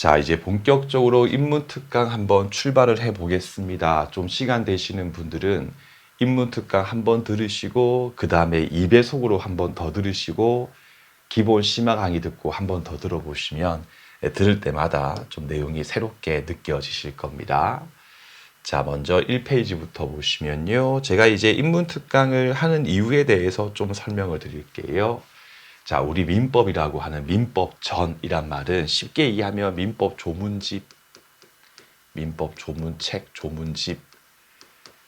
자, 이제 본격적으로 인문특강 한번 출발을 해 보겠습니다. 좀 시간 되시는 분들은 인문특강 한번 들으시고, 그 다음에 2배속으로 한번 더 들으시고, 기본 심화 강의 듣고 한번 더 들어보시면 들을 때마다 좀 내용이 새롭게 느껴지실 겁니다. 자, 먼저 1페이지부터 보시면요. 제가 이제 인문특강을 하는 이유에 대해서 좀 설명을 드릴게요. 자, 우리 민법이라고 하는 민법전이란 말은 쉽게 이해하면 민법 조문집, 민법 조문책, 조문집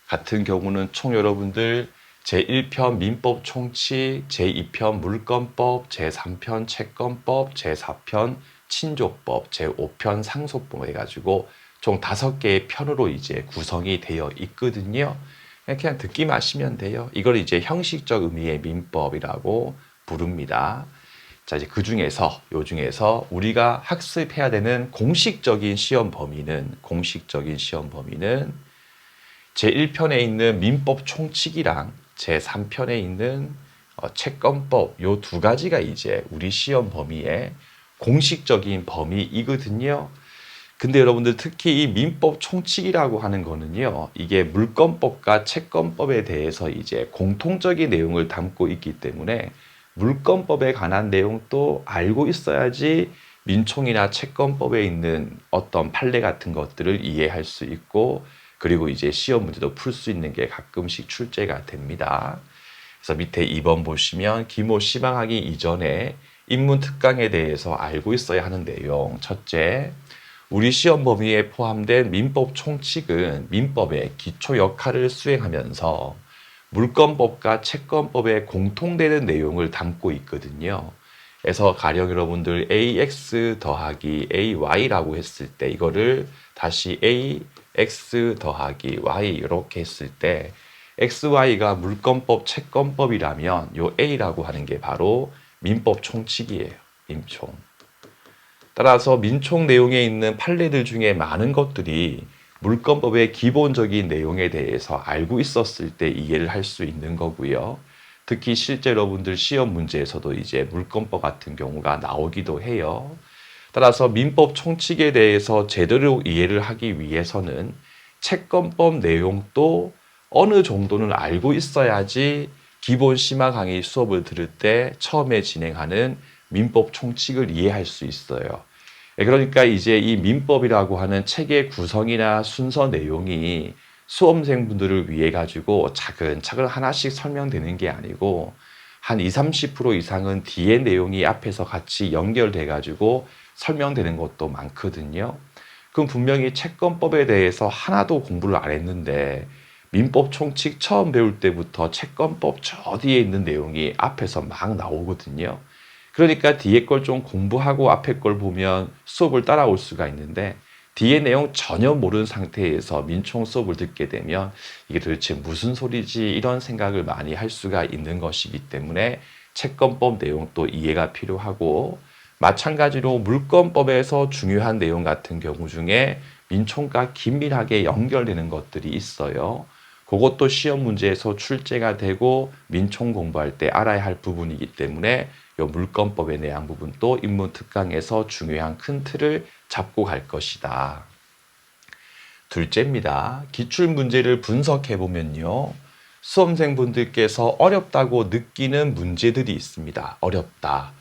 같은 경우는 총 여러분들 제1편 민법 총칙, 제2편 물권법, 제3편 채권법, 제4편 친족법, 제5편 상속법 해가지고 총 5개의 편으로 이제 구성이 되어 있거든요. 그냥 듣기만 하시면 돼요. 이걸 이제 형식적 의미의 민법이라고 부릅니다. 자, 이제 요 중에서 우리가 학습해야 되는 공식적인 시험 범위는 제1편에 있는 민법 총칙이랑 제3편에 있는 채권법 요 두 가지가 이제 우리 시험 범위의 공식적인 범위이거든요. 근데 여러분들 특히 이 민법 총칙이라고 하는 거는요, 이게 물권법과 채권법에 대해서 이제 공통적인 내용을 담고 있기 때문에 물권법에 관한 내용도 알고 있어야지 민총이나 채권법에 있는 어떤 판례 같은 것들을 이해할 수 있고, 그리고 이제 시험 문제도 풀 수 있는 게 가끔씩 출제가 됩니다. 그래서 밑에 2번 보시면 기모 시방하기 이전에 인문특강에 대해서 알고 있어야 하는 내용. 첫째, 우리 시험 범위에 포함된 민법 총칙은 민법의 기초 역할을 수행하면서 물권법과 채권법에 공통되는 내용을 담고 있거든요. 그래서 가령 여러분들 AX 더하기 AY라고 했을 때 이거를 다시 AX 더하기 Y 이렇게 했을 때 XY가 물권법, 채권법이라면 요 A라고 하는 게 바로 민법 총칙이에요. 민총. 따라서 민총 내용에 있는 판례들 중에 많은 것들이 물권법의 기본적인 내용에 대해서 알고 있었을 때 이해를 할 수 있는 거고요. 특히 실제 여러분들 시험 문제에서도 이제 물권법 같은 경우가 나오기도 해요. 따라서 민법 총칙에 대해서 제대로 이해를 하기 위해서는 채권법 내용도 어느 정도는 알고 있어야지 기본 심화 강의 수업을 들을 때 처음에 진행하는 민법 총칙을 이해할 수 있어요. 그러니까 이제 이 민법이라고 하는 책의 구성이나 순서 내용이 수험생분들을 위해 가지고 차근차근 하나씩 설명되는 게 아니고 한 20, 30% 이상은 뒤에 내용이 앞에서 같이 연결돼 가지고 설명되는 것도 많거든요. 그럼 분명히 채권법에 대해서 하나도 공부를 안 했는데 민법 총칙 처음 배울 때부터 채권법 저 뒤에 있는 내용이 앞에서 막 나오거든요. 그러니까 뒤에 걸 좀 공부하고 앞에 걸 보면 수업을 따라올 수가 있는데 뒤에 내용 전혀 모르는 상태에서 민총 수업을 듣게 되면 이게 도대체 무슨 소리지 이런 생각을 많이 할 수가 있는 것이기 때문에 채권법 내용도 이해가 필요하고, 마찬가지로 물권법에서 중요한 내용 같은 경우 중에 민총과 긴밀하게 연결되는 것들이 있어요. 그것도 시험 문제에서 출제가 되고 민총 공부할 때 알아야 할 부분이기 때문에 이 물권법에 대한 부분도 인문특강에서 중요한 큰 틀을 잡고 갈 것이다. 둘째입니다. 기출문제를 분석해 보면요, 수험생분들께서 어렵다고 느끼는 문제들이 있습니다. 어렵다.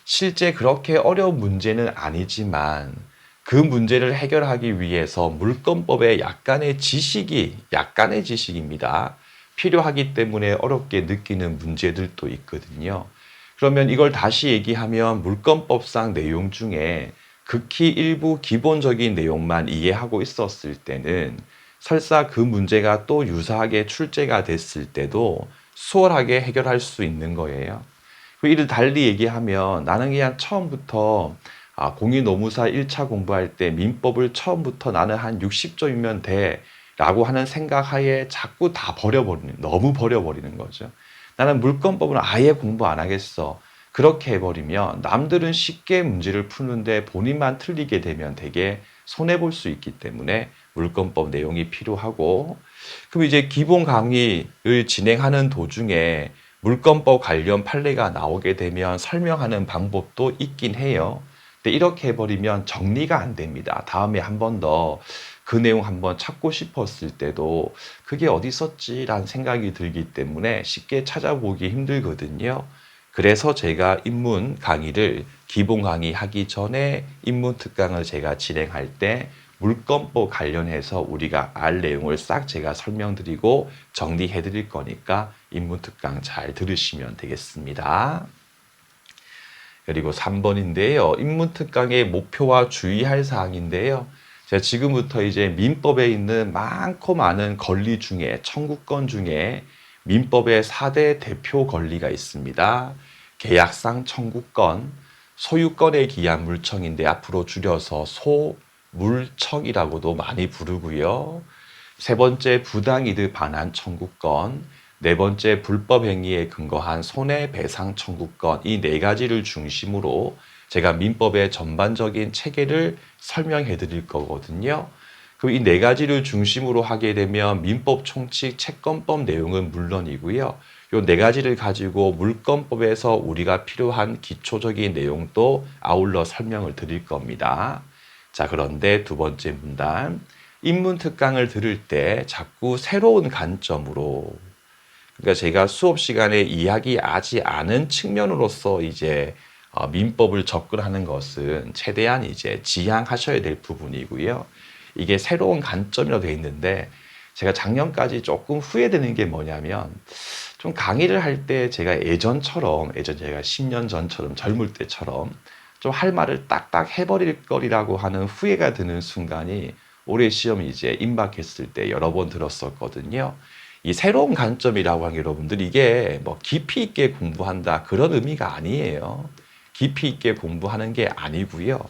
실제 그렇게 어려운 문제는 아니지만 그 문제를 해결하기 위해서 물권법의 약간의 지식입니다. 필요하기 때문에 어렵게 느끼는 문제들도 있거든요. 그러면 이걸 다시 얘기하면 물권법상 내용 중에 극히 일부 기본적인 내용만 이해하고 있었을 때는 설사 그 문제가 또 유사하게 출제가 됐을 때도 수월하게 해결할 수 있는 거예요. 이를 달리 얘기하면 나는 그냥 처음부터 공인노무사 1차 공부할 때 민법을 처음부터 나는 한 60점이면 돼 라고 하는 생각하에 자꾸 다 너무 버려버리는 거죠. 나는 물권법은 아예 공부 안 하겠어. 그렇게 해버리면 남들은 쉽게 문제를 푸는데 본인만 틀리게 되면 되게 손해볼 수 있기 때문에 물권법 내용이 필요하고, 그럼 이제 기본 강의를 진행하는 도중에 물권법 관련 판례가 나오게 되면 설명하는 방법도 있긴 해요. 근데 이렇게 해버리면 정리가 안 됩니다. 다음에 한 번 더 그 내용 한번 찾고 싶었을 때도 그게 어디 있었지라는 생각이 들기 때문에 쉽게 찾아보기 힘들거든요. 그래서 제가 인문 강의를 기본 강의 하기 전에 인문 특강을 제가 진행할 때 물권법 관련해서 우리가 알 내용을 싹 제가 설명드리고 정리해 드릴 거니까 인문 특강 잘 들으시면 되겠습니다. 그리고 3번인데요. 인문 특강의 목표와 주의할 사항인데요. 제가 지금부터 이제 민법에 있는 많고 많은 권리 중에 청구권 중에 민법의 4대 대표 권리가 있습니다. 계약상 청구권, 소유권에 기한 물청인데 앞으로 줄여서 소물청이라고도 많이 부르고요. 세 번째 부당이득 반환 청구권, 네 번째 불법 행위에 근거한 손해배상 청구권, 이 네 가지를 중심으로 제가 민법의 전반적인 체계를 설명해 드릴 거거든요. 그럼 이 네 가지를 중심으로 하게 되면 민법 총칙 채권법 내용은 물론이고요. 이 네 가지를 가지고 물권법에서 우리가 필요한 기초적인 내용도 아울러 설명을 드릴 겁니다. 자, 그런데 두 번째 문단. 인문 특강을 들을 때 자꾸 새로운 관점으로, 그러니까 제가 수업 시간에 이야기하지 않은 측면으로서 이제 민법을 접근하는 것은 최대한 이제 지양하셔야 될 부분이고요. 이게 새로운 관점이라고 되어 있는데 제가 작년까지 조금 후회되는 게 뭐냐면 좀 강의를 할 때 제가 예전 제가 10년 전처럼 젊을 때처럼 좀 할 말을 딱딱 해버릴 거리라고 하는 후회가 드는 순간이 올해 시험이 이제 임박했을 때 여러 번 들었었거든요. 이 새로운 관점이라고 하는 게 여러분들 이게 뭐 깊이 있게 공부한다 그런 의미가 아니에요. 깊이 있게 공부하는 게 아니고요.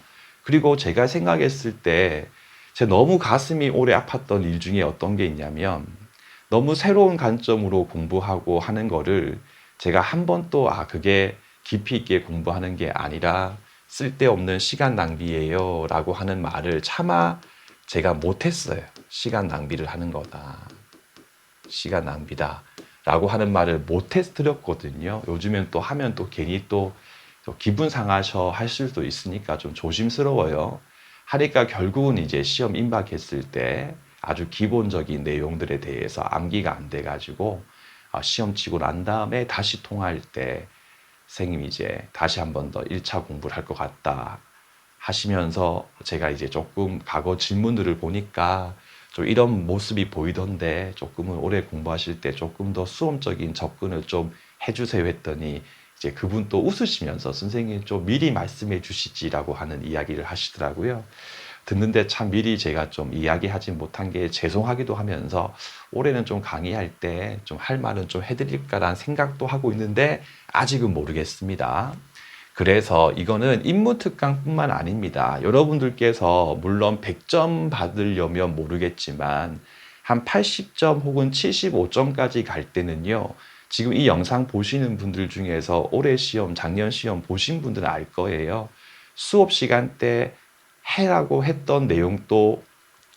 그리고 제가 생각했을 때 제 너무 가슴이 오래 아팠던 일 중에 어떤 게 있냐면 너무 새로운 관점으로 공부하고 하는 거를 제가 한 번 또 그게 깊이 있게 공부하는 게 아니라 쓸데없는 시간 낭비예요 라고 하는 말을 차마 제가 못했어요. 시간 낭비를 하는 거다. 시간 낭비다. 라고 하는 말을 못해서 드렸거든요. 요즘엔 또 하면 또 괜히 또 기분 상하셔 하실 수도 있으니까 좀 조심스러워요. 하니까 결국은 이제 시험 임박했을 때 아주 기본적인 내용들에 대해서 암기가 안 돼가지고 시험 치고 난 다음에 다시 통화할 때 선생님이 이제 다시 한 번 더 1차 공부를 할 것 같다 하시면서 제가 이제 조금 과거 질문들을 보니까 좀 이런 모습이 보이던데 조금은 오래 공부하실 때 조금 더 수험적인 접근을 좀 해주세요 했더니 이제 그분 또 웃으시면서 선생님 좀 미리 말씀해 주시지라고 하는 이야기를 하시더라고요. 듣는데 참 미리 제가 좀 이야기하지 못한 게 죄송하기도 하면서 올해는 좀 강의할 때 좀 할 말은 좀 해드릴까라는 생각도 하고 있는데 아직은 모르겠습니다. 그래서 이거는 인문특강뿐만 아닙니다. 여러분들께서 물론 100점 받으려면 모르겠지만 한 80점 혹은 75점까지 갈 때는요. 지금 이 영상 보시는 분들 중에서 올해 시험, 작년 시험 보신 분들은 알 거예요. 수업 시간 때 해라고 했던 내용도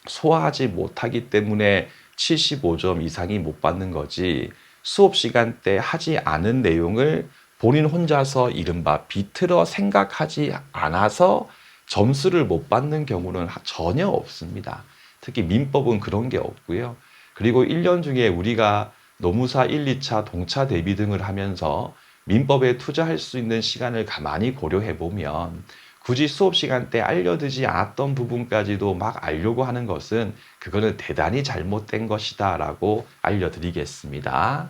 소화하지 못하기 때문에 75점 이상이 못 받는 거지, 수업 시간 때 하지 않은 내용을 본인 혼자서 이른바 비틀어 생각하지 않아서 점수를 못 받는 경우는 전혀 없습니다. 특히 민법은 그런 게 없고요. 그리고 1년 중에 우리가 노무사 1, 2차 동차 대비 등을 하면서 민법에 투자할 수 있는 시간을 가만히 고려해 보면 굳이 수업 시간 때 알려드지 않았던 부분까지도 막 알려고 하는 것은 그거는 대단히 잘못된 것이다라고 알려드리겠습니다.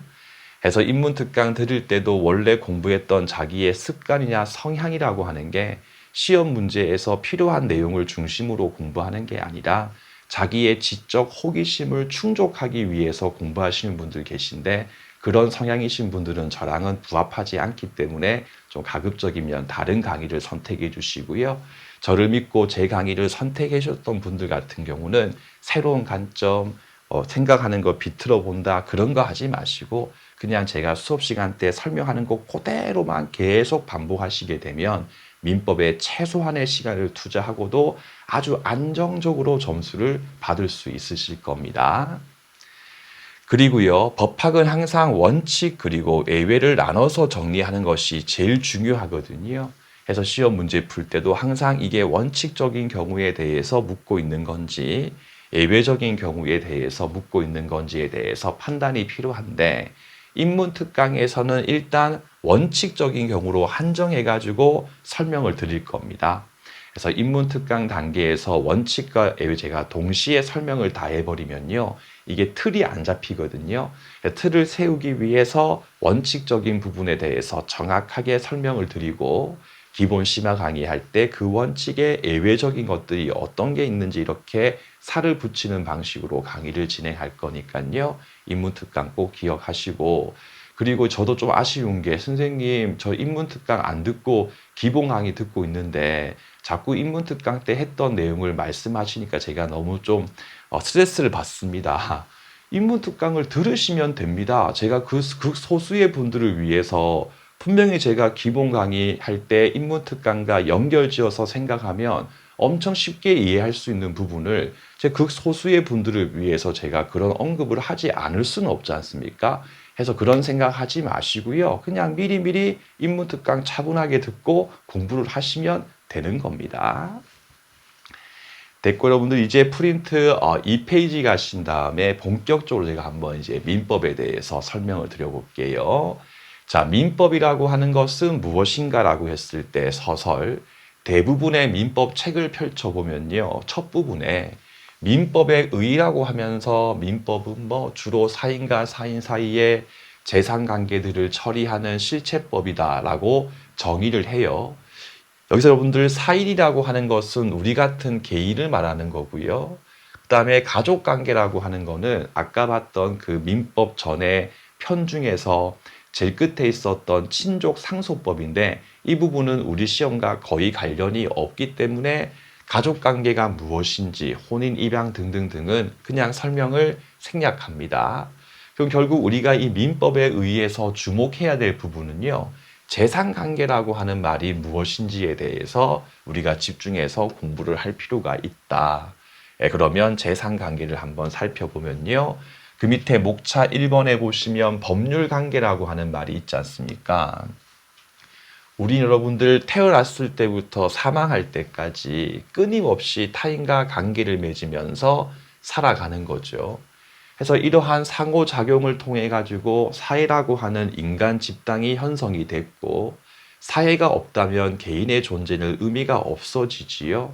그래서 인문특강 들을 때도 원래 공부했던 자기의 습관이나 성향이라고 하는 게 시험 문제에서 필요한 내용을 중심으로 공부하는 게 아니라 자기의 지적 호기심을 충족하기 위해서 공부하시는 분들 계신데 그런 성향이신 분들은 저랑은 부합하지 않기 때문에 좀 가급적이면 다른 강의를 선택해 주시고요. 저를 믿고 제 강의를 선택해 주셨던 분들 같은 경우는 새로운 관점, 생각하는 거 비틀어 본다 그런 거 하지 마시고 그냥 제가 수업 시간 때 설명하는 거 그대로만 계속 반복하시게 되면 민법에 최소한의 시간을 투자하고도 아주 안정적으로 점수를 받을 수 있으실 겁니다. 그리고요, 법학은 항상 원칙 그리고 예외를 나눠서 정리하는 것이 제일 중요하거든요. 해서 시험 문제 풀 때도 항상 이게 원칙적인 경우에 대해서 묻고 있는 건지 예외적인 경우에 대해서 묻고 있는 건지에 대해서 판단이 필요한데 인문특강에서는 일단 원칙적인 경우로 한정해가지고 설명을 드릴 겁니다. 그래서 인문특강 단계에서 원칙과 예외제가 동시에 설명을 다 해버리면요. 이게 틀이 안 잡히거든요. 틀을 세우기 위해서 원칙적인 부분에 대해서 정확하게 설명을 드리고 기본 심화 강의할 때 그 원칙의 예외적인 것들이 어떤 게 있는지 이렇게 살을 붙이는 방식으로 강의를 진행할 거니까요. 인문특강 꼭 기억하시고 그리고 저도 좀 아쉬운 게 선생님 저 인문특강 안 듣고 기본 강의 듣고 있는데 자꾸 인문특강 때 했던 내용을 말씀하시니까 제가 너무 좀 스트레스를 받습니다. 인문특강을 들으시면 됩니다. 제가 그 소수의 분들을 위해서 분명히 제가 기본 강의 할 때 인문특강과 연결지어서 생각하면 엄청 쉽게 이해할 수 있는 부분을 제 극소수의 분들을 위해서 제가 그런 언급을 하지 않을 수는 없지 않습니까? 해서 그런 생각하지 마시고요. 그냥 미리미리 인문특강 차분하게 듣고 공부를 하시면 되는 겁니다. 됐고 여러분들 이제 프린트 2페이지 가신 다음에 본격적으로 제가 한번 이제 민법에 대해서 설명을 드려볼게요. 자, 민법이라고 하는 것은 무엇인가라고 했을 때 서설 대부분의 민법 책을 펼쳐보면요. 첫 부분에 민법의 의의라고 하면서 민법은 뭐 주로 사인과 사인 사이의 재산관계들을 처리하는 실체법이다라고 정의를 해요. 여기서 여러분들 사인이라고 하는 것은 우리 같은 개인을 말하는 거고요. 그 다음에 가족관계라고 하는 거는 아까 봤던 그 민법 전에 편 중에서 제일 끝에 있었던 친족 상속법인데 이 부분은 우리 시험과 거의 관련이 없기 때문에 가족관계가 무엇인지 혼인, 입양 등등등은 그냥 설명을 생략합니다. 그럼 결국 우리가 이 민법에 의해서 주목해야 될 부분은요. 재산관계라고 하는 말이 무엇인지에 대해서 우리가 집중해서 공부를 할 필요가 있다. 그러면 재산관계를 한번 살펴보면요. 그 밑에 목차 1번에 보시면 법률관계라고 하는 말이 있지 않습니까? 우리 여러분들 태어났을 때부터 사망할 때까지 끊임없이 타인과 관계를 맺으면서 살아가는 거죠. 그래서 이러한 상호작용을 통해 가지고 사회라고 하는 인간 집단이 형성이 됐고 사회가 없다면 개인의 존재는 의미가 없어지지요.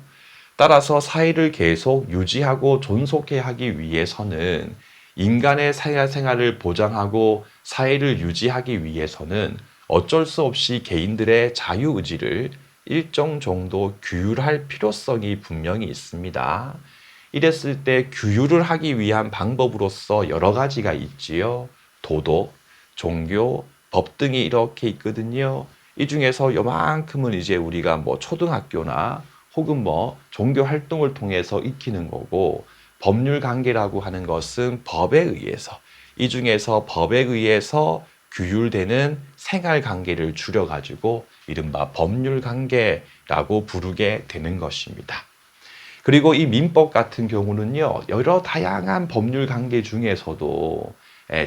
따라서 사회를 계속 유지하고 존속해 하기 위해서는 인간의 생활을 보장하고 사회를 유지하기 위해서는 어쩔 수 없이 개인들의 자유의지를 일정 정도 규율할 필요성이 분명히 있습니다. 이랬을 때 규율을 하기 위한 방법으로서 여러 가지가 있지요. 도덕, 종교, 법 등이 이렇게 있거든요. 이 중에서 요만큼은 이제 우리가 뭐 초등학교나 혹은 뭐 종교 활동을 통해서 익히는 거고 법률 관계라고 하는 것은 법에 의해서 이 중에서 법에 의해서 규율되는 생활 관계를 줄여가지고 이른바 법률 관계라고 부르게 되는 것입니다. 그리고 이 민법 같은 경우는요, 여러 다양한 법률 관계 중에서도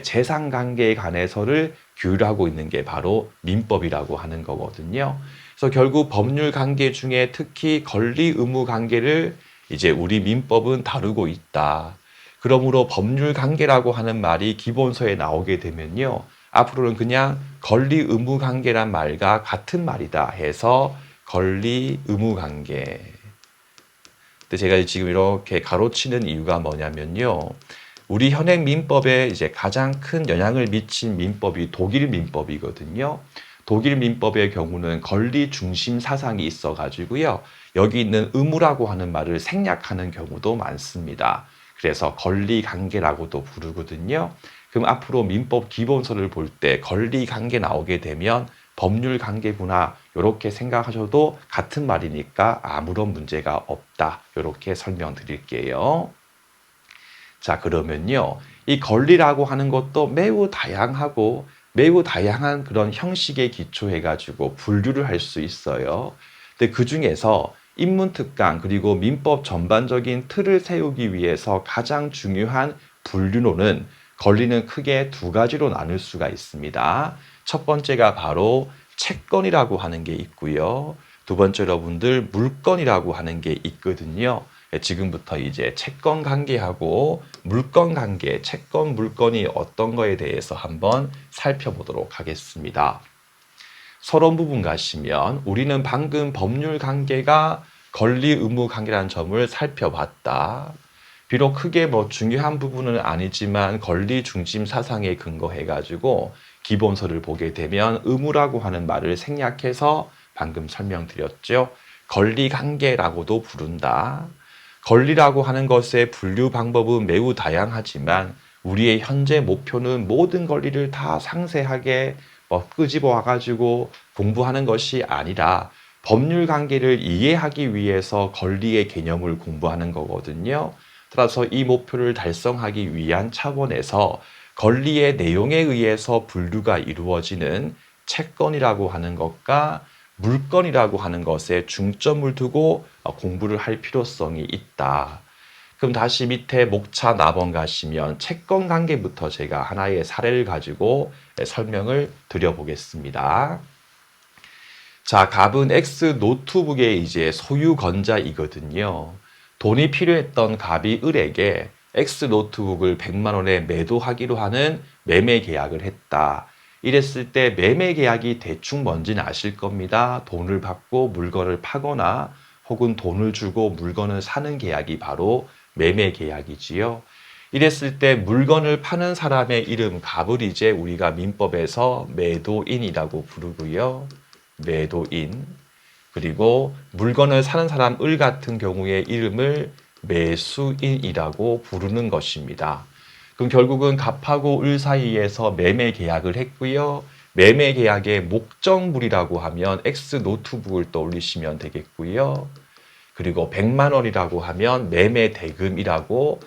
재산 관계에 관해서를 규율하고 있는 게 바로 민법이라고 하는 거거든요. 그래서 결국 법률 관계 중에 특히 권리 의무 관계를 이제 우리 민법은 다루고 있다. 그러므로 법률 관계라고 하는 말이 기본서에 나오게 되면요. 앞으로는 그냥 권리 의무 관계란 말과 같은 말이다 해서 권리 의무 관계. 근데 제가 지금 이렇게 가로치는 이유가 뭐냐면요. 우리 현행 민법에 이제 가장 큰 영향을 미친 민법이 독일 민법이거든요. 독일 민법의 경우는 권리 중심 사상이 있어 가지고요. 여기 있는 의무라고 하는 말을 생략하는 경우도 많습니다. 그래서 권리 관계라고도 부르거든요. 그럼 앞으로 민법 기본서를 볼 때 권리 관계 나오게 되면 법률 관계구나 이렇게 생각하셔도 같은 말이니까 아무런 문제가 없다. 이렇게 설명드릴게요. 자, 그러면요. 이 권리라고 하는 것도 매우 다양하고 매우 다양한 그런 형식에 기초해 가지고 분류를 할 수 있어요. 근데 그 중에서 인문특강 그리고 민법 전반적인 틀을 세우기 위해서 가장 중요한 분류로는 권리는 크게 두 가지로 나눌 수가 있습니다. 첫 번째가 바로 채권이라고 하는 게 있고요. 두 번째 여러분들 물건이라고 하는 게 있거든요. 지금부터 이제 채권 관계하고 물건 관계, 채권 물건이 어떤 거에 대해서 한번 살펴보도록 하겠습니다. 서론 부분 가시면 우리는 방금 법률 관계가 권리 의무 관계라는 점을 살펴봤다. 비록 크게 뭐 중요한 부분은 아니지만 권리 중심 사상에 근거해 가지고 기본서를 보게 되면 의무라고 하는 말을 생략해서 방금 설명드렸죠. 권리 관계라고도 부른다. 권리라고 하는 것의 분류 방법은 매우 다양하지만 우리의 현재 목표는 모든 권리를 다 상세하게 끄집어 와가지고 공부하는 것이 아니라 법률 관계를 이해하기 위해서 권리의 개념을 공부하는 거거든요. 따라서 이 목표를 달성하기 위한 차원에서 권리의 내용에 의해서 분류가 이루어지는 채권이라고 하는 것과 물건이라고 하는 것에 중점을 두고 공부를 할 필요성이 있다. 그럼 다시 밑에 목차 나번 가시면 채권 관계부터 제가 하나의 사례를 가지고 설명을 드려보겠습니다. 자, 갑은 X 노트북의 이제 소유권자이거든요. 돈이 필요했던 갑이 을에게 X 노트북을 100만 원에 매도하기로 하는 매매 계약을 했다. 이랬을 때 매매 계약이 대충 뭔지는 아실 겁니다. 돈을 받고 물건을 파거나 혹은 돈을 주고 물건을 사는 계약이 바로 매매 계약이지요. 이랬을 때 물건을 파는 사람의 이름 갑을 이제 우리가 민법에서 매도인이라고 부르고요. 매도인. 그리고 물건을 사는 사람 을 같은 경우에 이름을 매수인이라고 부르는 것입니다. 그럼 결국은 갑하고 을 사이에서 매매 계약을 했고요. 매매 계약의 목적물이라고 하면 X 노트북을 떠올리시면 되겠고요. 그리고 100만 원이라고 하면 매매 대금이라고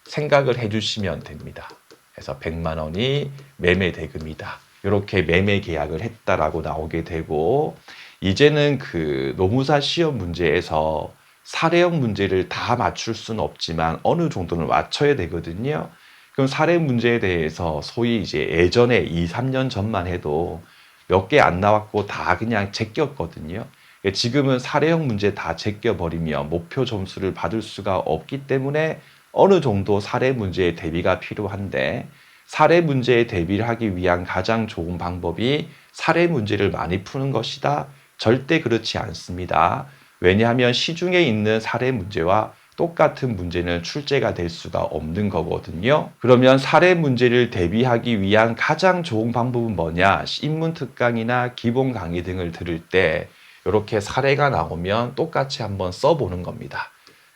생각을 해주시면 됩니다. 그래서 100만 원이 매매 대금이다. 이렇게 매매 계약을 했다라고 나오게 되고 이제는 그 노무사 시험 문제에서 사례형 문제를 다 맞출 수는 없지만 어느 정도는 맞춰야 되거든요. 그럼 사례 문제에 대해서 소위 이제 예전에 2, 3년 전만 해도 몇 개 안 나왔고 다 그냥 제꼈거든요. 지금은 사례형 문제 다 제껴버리면 목표 점수를 받을 수가 없기 때문에 어느 정도 사례 문제의 대비가 필요한데 사례 문제에 대비를 하기 위한 가장 좋은 방법이 사례 문제를 많이 푸는 것이다. 절대 그렇지 않습니다. 왜냐하면 시중에 있는 사례 문제와 똑같은 문제는 출제가 될 수가 없는 거거든요. 그러면 사례 문제를 대비하기 위한 가장 좋은 방법은 뭐냐? 인문 특강이나 기본 강의 등을 들을 때 이렇게 사례가 나오면 똑같이 한번 써보는 겁니다.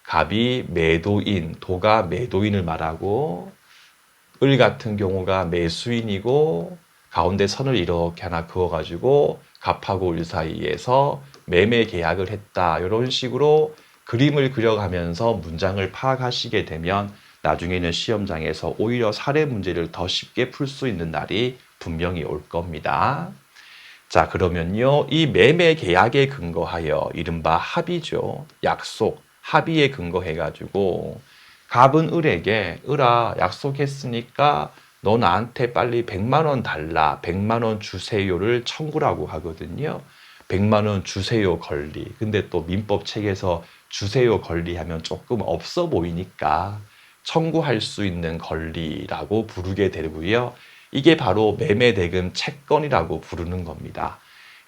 갑이 매도인, 도가 매도인을 말하고 을 같은 경우가 매수인이고 가운데 선을 이렇게 하나 그어가지고 갑하고 을 사이에서 매매 계약을 했다. 이런 식으로 그림을 그려가면서 문장을 파악하시게 되면 나중에는 시험장에서 오히려 사례 문제를 더 쉽게 풀 수 있는 날이 분명히 올 겁니다. 자, 그러면요. 이 매매 계약에 근거하여 이른바 합의죠. 약속, 합의에 근거해가지고 갑은 을에게 을아 약속했으니까 너 나한테 빨리 100만 원 달라, 100만 원 주세요를 청구라고 하거든요. 100만 원 주세요 권리. 근데 또 민법 책에서 주세요 권리 하면 조금 없어 보이니까 청구할 수 있는 권리라고 부르게 되고요. 이게 바로 매매대금 채권이라고 부르는 겁니다.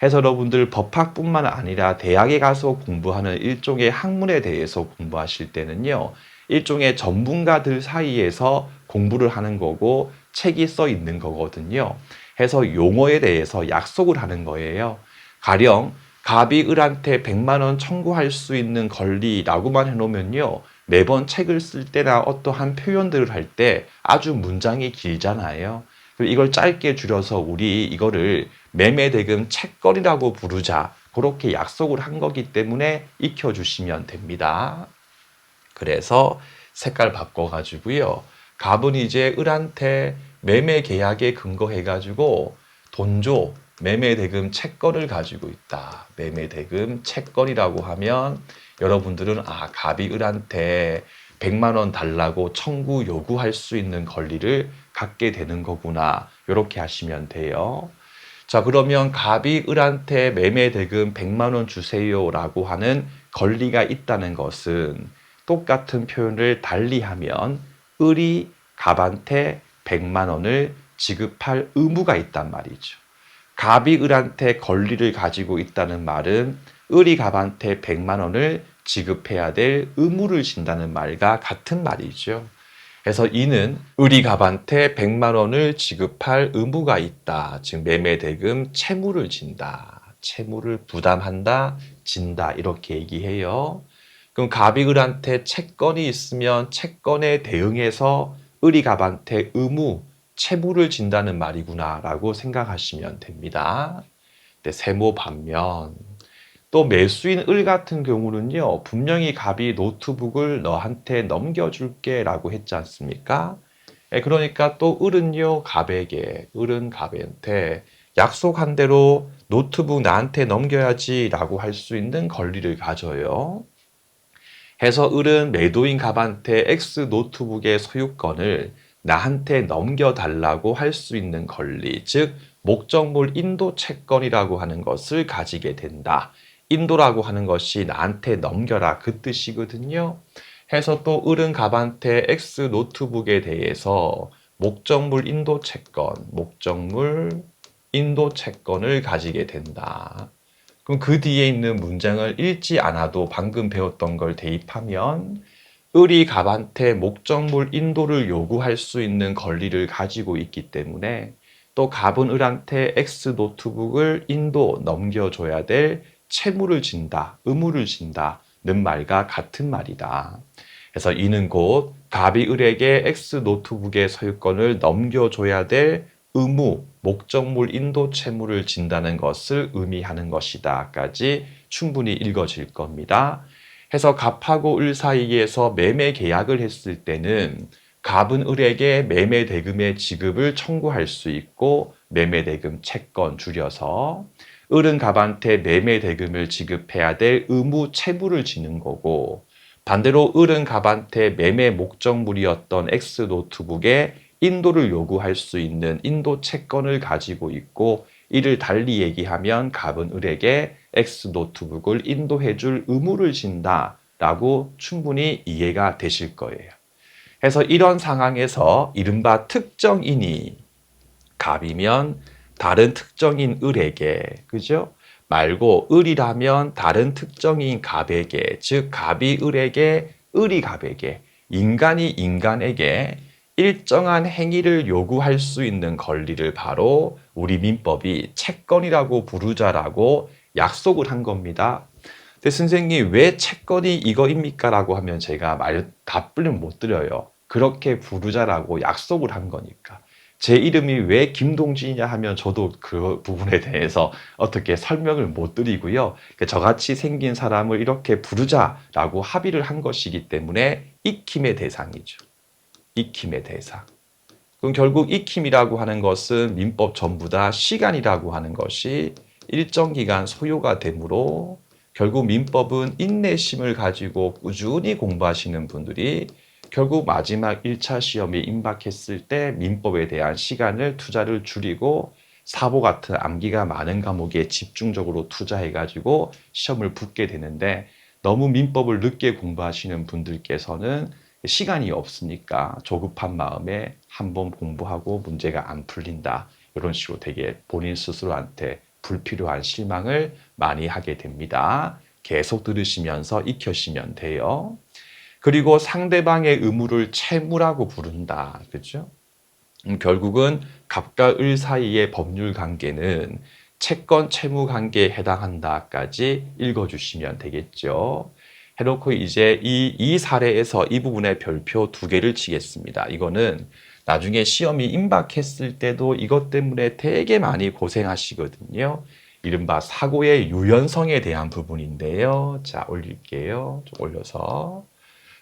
해서 여러분들 법학뿐만 아니라 대학에 가서 공부하는 일종의 학문에 대해서 공부하실 때는요. 일종의 전문가들 사이에서 공부를 하는 거고 책이 써 있는 거거든요. 해서 용어에 대해서 약속을 하는 거예요. 가령 갑이 을한테 100만 원 청구할 수 있는 권리라고만 해놓으면요. 매번 책을 쓸 때나 어떠한 표현들을 할 때 아주 문장이 길잖아요. 이걸 짧게 줄여서 우리 이거를 매매대금 채권이라고 부르자. 그렇게 약속을 한 거기 때문에 익혀주시면 됩니다. 그래서 색깔 바꿔가지고요. 갑은 이제 을한테 매매 계약에 근거해가지고 돈 줘. 매매대금 채권을 가지고 있다. 매매대금 채권이라고 하면 여러분들은 갑이 을한테 100만 원 달라고 청구 요구할 수 있는 권리를 갖게 되는 거구나. 이렇게 하시면 돼요. 자, 그러면 갑이 을한테 매매 대금 100만 원 주세요라고 하는 권리가 있다는 것은 똑같은 표현을 달리하면 을이 갑한테 100만 원을 지급할 의무가 있단 말이죠. 갑이 을한테 권리를 가지고 있다는 말은 을이 갑한테 100만 원을 지급해야 될 의무를 진다는 말과 같은 말이죠. 그래서 이는 을이 갑한테 100만 원을 지급할 의무가 있다. 즉 매매대금 채무를 진다. 채무를 부담한다, 진다 이렇게 얘기해요. 그럼 갑이 을한테 채권이 있으면 채권에 대응해서 을이 갑한테 의무, 채무를 진다는 말이구나라고 생각하시면 됩니다. 근데 세모 반면 또 매수인 을 같은 경우는요, 분명히 갑이 노트북을 너한테 넘겨줄게 라고 했지 않습니까? 그러니까 또 을은 갑한테 약속한 대로 노트북 나한테 넘겨야지 라고 할 수 있는 권리를 가져요. 해서 을은 매도인 갑한테 X 노트북의 소유권을 나한테 넘겨달라고 할 수 있는 권리, 즉 목적물 인도 채권이라고 하는 것을 가지게 된다. 인도라고 하는 것이 나한테 넘겨라 그 뜻이거든요. 해서 또 을은 갑한테 X 노트북에 대해서 목적물 인도 채권을 가지게 된다. 그럼 그 뒤에 있는 문장을 읽지 않아도 방금 배웠던 걸 대입하면 을이 갑한테 목적물 인도를 요구할 수 있는 권리를 가지고 있기 때문에 또 갑은 을한테 X 노트북을 인도 넘겨줘야 될 채무를 진다, 의무를 진다는 말과 같은 말이다. 그래서 이는 곧 갑이 을에게 X 노트북의 소유권을 넘겨줘야 될 의무, 목적물 인도 채무를 진다는 것을 의미하는 것이다까지 충분히 읽어질 겁니다. 해서 갑하고 을 사이에서 매매 계약을 했을 때는 갑은 을에게 매매 대금의 지급을 청구할 수 있고 매매 대금 채권 줄여서 을은 갑한테 매매 대금을 지급해야 될 의무 채무를 지는 거고 반대로 을은 갑한테 매매 목적물이었던 X 노트북에 인도를 요구할 수 있는 인도 채권을 가지고 있고 이를 달리 얘기하면 갑은 을에게 X 노트북을 인도해 줄 의무를 진다라고 충분히 이해가 되실 거예요. 그래서 이런 상황에서 이른바 특정인이 갑이면 다른 특정인 을에게, 그죠? 말고 을이라면 다른 특정인 갑에게, 즉 갑이 을에게, 을이 갑에게, 인간이 인간에게 일정한 행위를 요구할 수 있는 권리를 바로 우리 민법이 채권이라고 부르자라고 약속을 한 겁니다. 근데 선생님 왜 채권이 이거입니까? 라고 하면 제가 답변을 못 드려요. 그렇게 부르자라고 약속을 한 거니까. 제 이름이 왜 김동진이냐 하면 저도 그 부분에 대해서 어떻게 설명을 못 드리고요. 저같이 생긴 사람을 이렇게 부르자라고 합의를 한 것이기 때문에 익힘의 대상이죠. 익힘의 대상. 그럼 결국 익힘이라고 하는 것은 민법 전부 다 시간이라고 하는 것이 일정 기간 소요가 되므로 결국 민법은 인내심을 가지고 꾸준히 공부하시는 분들이 결국 마지막 1차 시험에 임박했을 때 민법에 대한 시간을 투자를 줄이고 사보 같은 암기가 많은 과목에 집중적으로 투자해가지고 시험을 붙게 되는데 너무 민법을 늦게 공부하시는 분들께서는 시간이 없으니까 조급한 마음에 한번 공부하고 문제가 안 풀린다. 이런 식으로 되게 본인 스스로한테 불필요한 실망을 많이 하게 됩니다. 계속 들으시면서 익혀시면 돼요. 그리고 상대방의 의무를 채무라고 부른다. 그렇죠? 결국은 갑과 을 사이의 법률 관계는 채권 채무 관계에 해당한다까지 읽어주시면 되겠죠. 해놓고 이제 이 사례에서 이 부분에 별표 2개를 치겠습니다. 이거는 나중에 시험이 임박했을 때도 이것 때문에 되게 많이 고생하시거든요. 이른바 사고의 유연성에 대한 부분인데요. 자, 올릴게요. 좀 올려서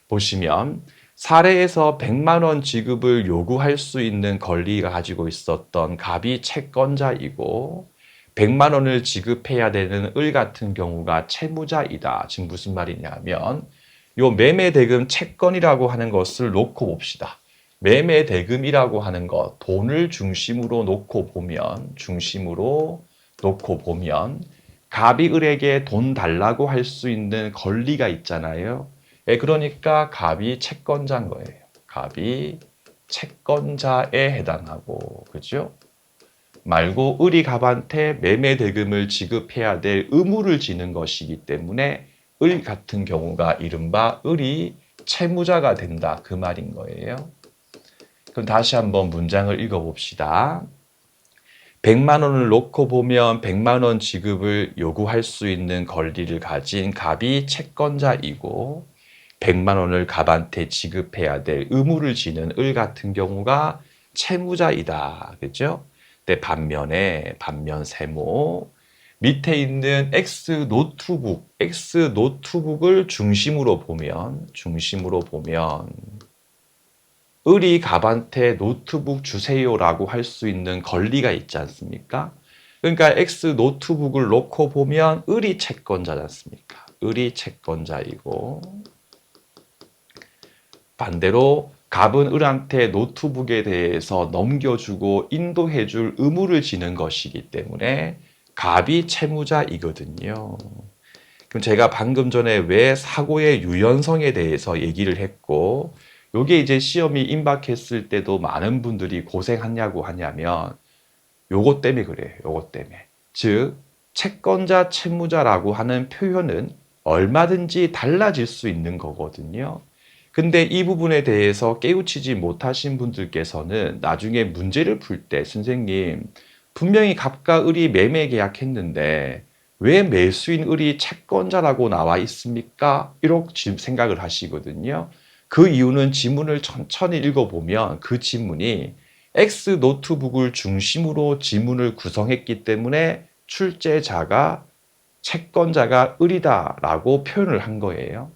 보시면 사례에서 100만 원 지급을 요구할 수 있는 권리가 가지고 있었던 갑이 채권자이고 100만 원을 지급해야 되는 을 같은 경우가 채무자이다. 지금 무슨 말이냐면 요 매매 대금 채권이라고 하는 것을 놓고 봅시다. 매매 대금이라고 하는 것, 돈을 중심으로 놓고 보면 갑이 을에게 돈 달라고 할 수 있는 권리가 있잖아요. 예, 그러니까 갑이 채권자인 거예요. 갑이 채권자에 해당하고, 그죠? 말고 을이 갑한테 매매 대금을 지급해야 될 의무를 지는 것이기 때문에 을 같은 경우가 이른바 을이 채무자가 된다. 그 말인 거예요. 그럼 다시 한번 문장을 읽어봅시다. 100만 원을 놓고 보면 100만 원 지급을 요구할 수 있는 권리를 가진 갑이 채권자이고 100만 원을 갑한테 지급해야 될 의무를 지는 을 같은 경우가 채무자이다. 그죠? 근데 반면 세모 밑에 있는 X 노트북을 중심으로 보면 을이 갑한테 노트북 주세요라고 할 수 있는 권리가 있지 않습니까? 그러니까 X 노트북을 놓고 보면 을이 채권자지 않습니까? 을이 채권자이고 반대로 갑은 을한테 노트북에 대해서 넘겨주고 인도해줄 의무를 지는 것이기 때문에 갑이 채무자이거든요. 그럼 제가 방금 전에 왜 사고의 유연성에 대해서 얘기를 했고 요게 이제 시험이 임박했을 때도 많은 분들이 고생하냐고 하냐면 요것 때문에 그래요. 요것 때문에. 즉 채권자, 채무자라고 하는 표현은 얼마든지 달라질 수 있는 거거든요. 근데 이 부분에 대해서 깨우치지 못하신 분들께서는 나중에 문제를 풀 때 선생님 분명히 갑과 을이 매매 계약했는데 왜 매수인 을이 채권자라고 나와 있습니까? 이렇게 생각을 하시거든요. 그 이유는 지문을 천천히 읽어보면 그 지문이 X 노트북을 중심으로 지문을 구성했기 때문에 출제자가 채권자가 을이다라고 표현을 한 거예요.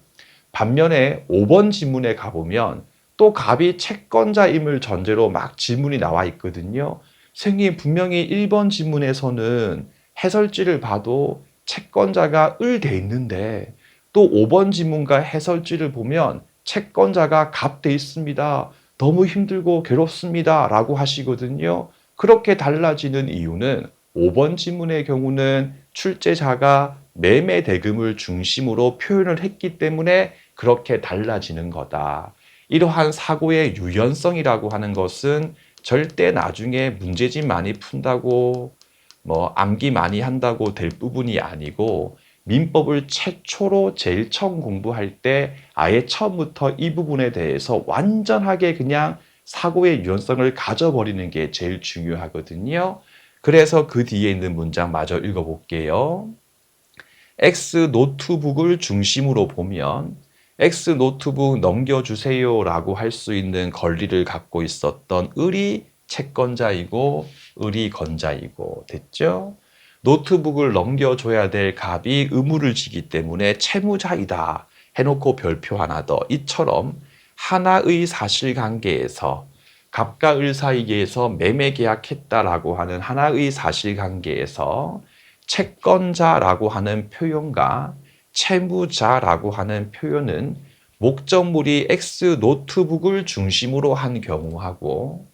반면에 5번 지문에 가보면 또 갑이 채권자임을 전제로 막 지문이 나와 있거든요. 선생님 분명히 1번 지문에서는 해설지를 봐도 채권자가 을 돼 있는데 또 5번 지문과 해설지를 보면 채권자가 갑 돼 있습니다. 너무 힘들고 괴롭습니다. 라고 하시거든요. 그렇게 달라지는 이유는 5번 지문의 경우는 출제자가 매매 대금을 중심으로 표현을 했기 때문에 그렇게 달라지는 거다. 이러한 사고의 유연성이라고 하는 것은 절대 나중에 문제집 많이 푼다고 암기 많이 한다고 될 부분이 아니고 민법을 최초로 제일 처음 공부할 때 아예 처음부터 이 부분에 대해서 완전하게 그냥 사고의 유연성을 가져버리는 게 제일 중요하거든요. 그래서 그 뒤에 있는 문장 마저 읽어볼게요. X 노트북을 중심으로 보면 X 노트북 넘겨주세요 라고 할 수 있는 권리를 갖고 있었던 을이 채권자이고 을이 건자이고 됐죠? 노트북을 넘겨줘야 될 갑이 의무를 지기 때문에 채무자이다 해놓고 별표 하나 더 이처럼 하나의 사실관계에서 갑과 을 사이에서 매매 계약했다라고 하는 하나의 사실관계에서 채권자라고 하는 표현과 채무자라고 하는 표현은 목적물이 X 노트북을 중심으로 한 경우하고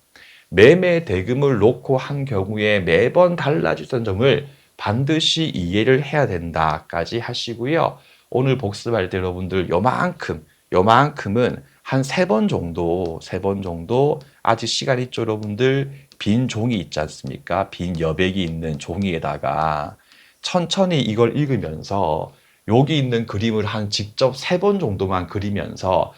매매 대금을 놓고 한 경우에 매번 달라지던 점을 반드시 이해를 해야 된다까지 하시고요. 오늘 복습할 때 여러분들 요만큼은 한 3번 정도 아직 시간 있죠 여러분들 빈 종이 있지 않습니까? 빈 여백이 있는 종이에다가 천천히 이걸 읽으면서 여기 있는 그림을 한 직접 3번 정도만 그리면서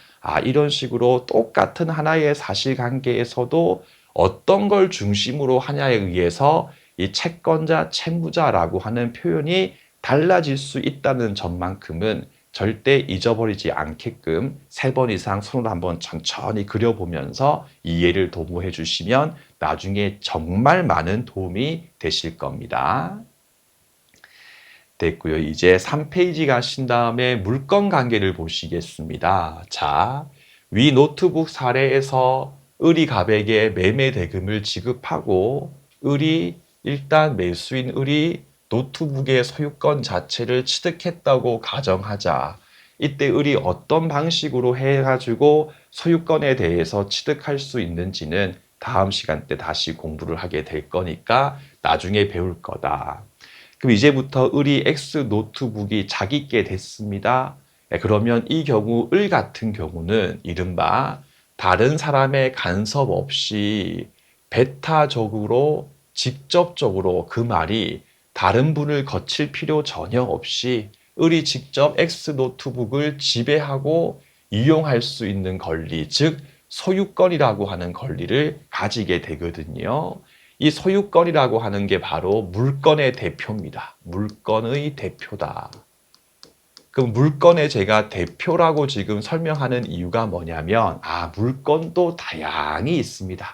이런 식으로 똑같은 하나의 사실관계에서도 어떤 걸 중심으로 하냐에 의해서 이 채권자, 채무자라고 하는 표현이 달라질 수 있다는 점만큼은 절대 잊어버리지 않게끔 3번 이상 손으로 한번 천천히 그려보면서 이해를 도모해 주시면 나중에 정말 많은 도움이 되실 겁니다. 됐고요. 이제 3페이지 가신 다음에 물건 관계를 보시겠습니다. 자, 위 노트북 사례에서 을이 갑에게 매매 대금을 지급하고 일단 매수인 을이 노트북의 소유권 자체를 취득했다고 가정하자. 이때 을이 어떤 방식으로 해가지고 소유권에 대해서 취득할 수 있는지는 다음 시간 때 다시 공부를 하게 될 거니까 나중에 배울 거다. 그럼 이제부터 을이 X 노트북이 자기께 됐습니다. 그러면 이 경우 을 같은 경우는 이른바 다른 사람의 간섭 없이 배타적으로 직접적으로 그 말이 다른 분을 거칠 필요 전혀 없이 을이 직접 X 노트북을 지배하고 이용할 수 있는 권리, 즉 소유권이라고 하는 권리를 가지게 되거든요. 이 소유권이라고 하는 게 바로 물건의 대표입니다. 물건의 대표다. 그럼 물건의 제가 대표라고 지금 설명하는 이유가 뭐냐면, 물건도 다양히 있습니다.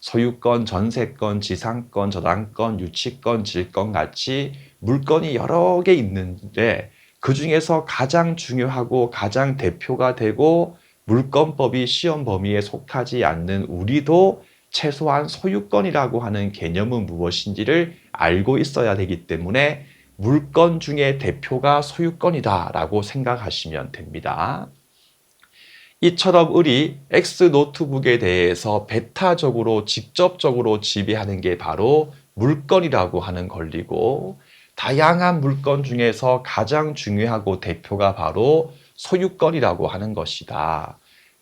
소유권, 전세권, 지상권, 저당권, 유치권, 질권 같이 물건이 여러 개 있는데 그 중에서 가장 중요하고 가장 대표가 되고 물건법이 시험 범위에 속하지 않는 우리도 최소한 소유권이라고 하는 개념은 무엇인지를 알고 있어야 되기 때문에 물건 중에 대표가 소유권이다라고 생각하시면 됩니다. 이처럼 을이 X 노트북에 대해서 배타적으로 직접적으로 지배하는 게 바로 물건이라고 하는 권리고, 다양한 물건 중에서 가장 중요하고 대표가 바로 소유권이라고 하는 것이다.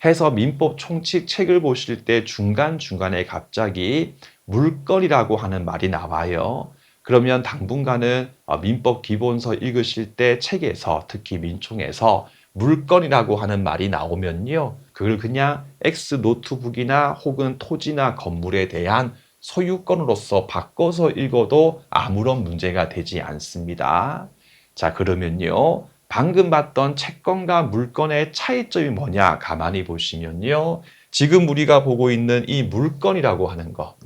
해서 민법 총칙 책을 보실 때 중간중간에 갑자기 물건이라고 하는 말이 나와요. 그러면 당분간은 민법 기본서 읽으실 때 책에서, 특히 민총에서 물건이라고 하는 말이 나오면요, 그걸 그냥 X 노트북이나 혹은 토지나 건물에 대한 소유권으로서 바꿔서 읽어도 아무런 문제가 되지 않습니다. 자, 그러면요, 방금 봤던 채권과 물건의 차이점이 뭐냐 가만히 보시면요, 지금 우리가 보고 있는 이 물건이라고 하는 거,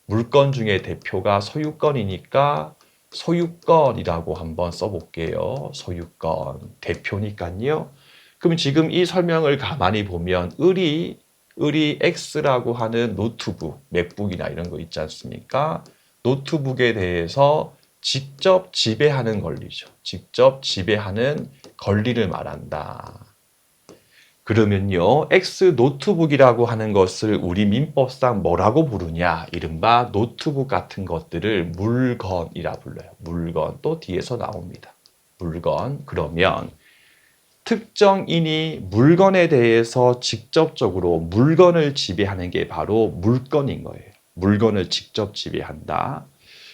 물건 중에 대표가 소유권이니까 소유권이라고 한번 써볼게요. 소유권, 대표니까요. 그럼 지금 이 설명을 가만히 보면 을이 X라고 하는 노트북, 맥북이나 이런 거 있지 않습니까? 노트북에 대해서 직접 지배하는 권리죠. 직접 지배하는 권리를 말한다. 그러면요, X 노트북이라고 하는 것을 우리 민법상 뭐라고 부르냐? 이른바 노트북 같은 것들을 물건이라 불러요. 물건. 또 뒤에서 나옵니다. 물건. 그러면 특정인이 물건에 대해서 직접적으로 물건을 지배하는 게 바로 물건인 거예요. 물건을 직접 지배한다.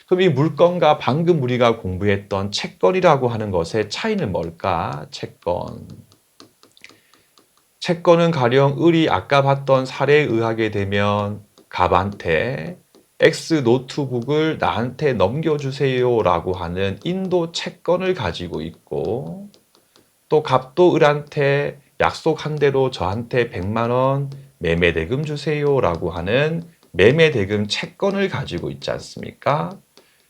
그럼 이 물건과 방금 우리가 공부했던 채권이라고 하는 것의 차이는 뭘까? 채권은 가령 을이 아까 봤던 사례에 의하게 되면 갑한테 X 노트북을 나한테 넘겨주세요 라고 하는 인도 채권을 가지고 있고, 또 갑도 을한테 약속한 대로 저한테 100만 원 매매대금 주세요 라고 하는 매매대금 채권을 가지고 있지 않습니까?